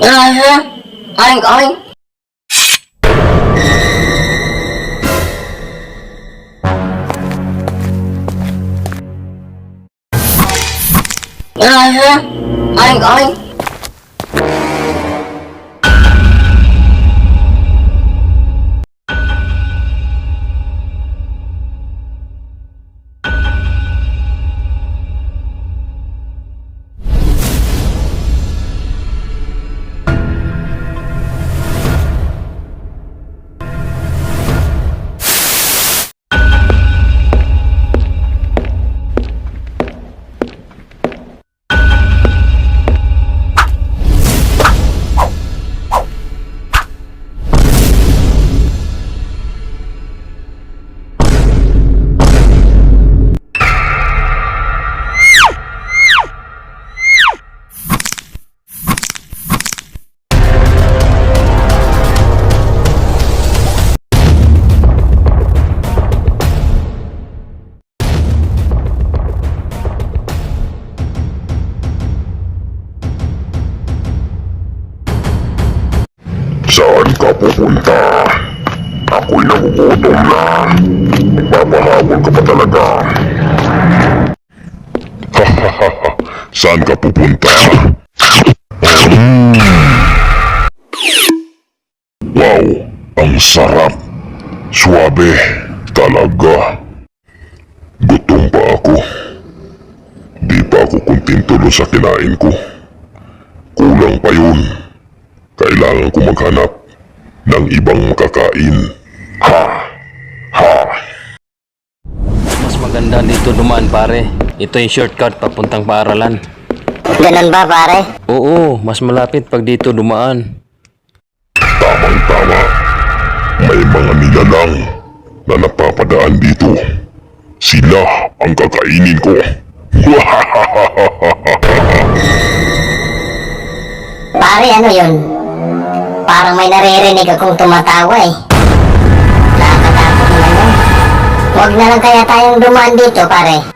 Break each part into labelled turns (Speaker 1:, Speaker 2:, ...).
Speaker 1: Oink, oink. Oink, oink.
Speaker 2: Saan ka pupunta? Ako'y nagugutom na. Papahabol ka pa talaga. Hahaha. Saan ka pupunta? Wow, ang sarap. Suwabe talaga. Gutom pa ako. Di pa ako kontento sa kinain ko. Kulang pa yun. Kailangan ko maghanap ng ibang makakain. Ha! Ha!
Speaker 3: Mas maganda dito dumaan, pare. Ito yung shortcut papuntang paaralan.
Speaker 1: Ganun ba, pare?
Speaker 3: Oo, mas malapit pag dito dumaan.
Speaker 2: Tamang-tama. May mga nilalang na napapadaan dito. Sila ang kakainin ko.
Speaker 1: Pare, ano yun? Parang may naririnig akong tumatawa eh. Nakakatakot naman yun. Huwag na lang kaya tayong dumaan dito, pare.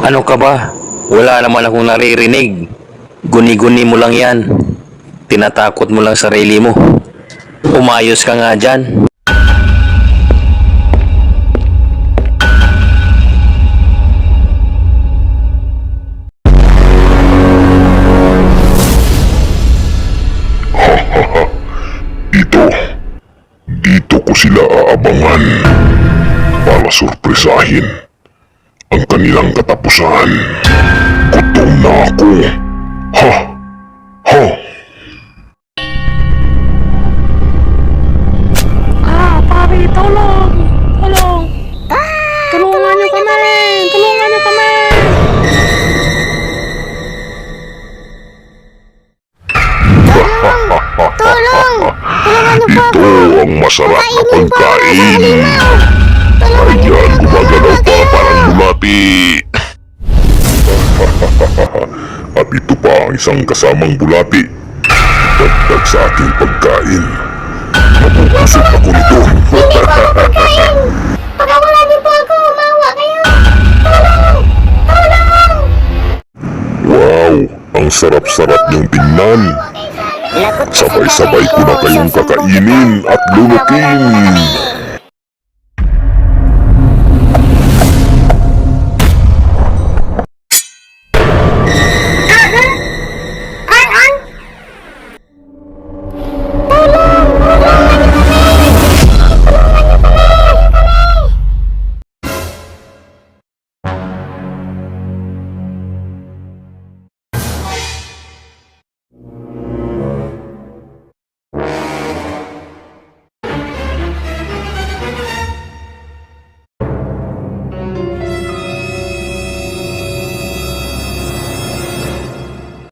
Speaker 3: Ano ka ba? Wala naman akong naririnig. Guni-guni mo lang yan. Tinatakot mo lang sarili mo. Umayos ka nga dyan.
Speaker 2: Dito ko sila aabangan para sorpresahin ang kanilang katapusan. Gutom na ako. Ha! Ha!
Speaker 4: Pare, tolong! Tolong! Tulungan niyo kami! Tulungan niyo kami! Tulong! Tulungan niyo po ako!
Speaker 2: Ito ang masarap na pagkain. Ayan, gumagalaw pa parang bulati. At ito pa ang isang kasamang bulati. Dagdag sa aking pagkain. Mabubusog ako nito.
Speaker 4: Pakawalan niyo po ako! Mawa kayo! Tulong! Tulong!
Speaker 2: Wow, ang sarap-sarap niyong tingnan.
Speaker 1: Lagot kasi
Speaker 2: Sabay-sabay ko na kayong kakainin at lunukin.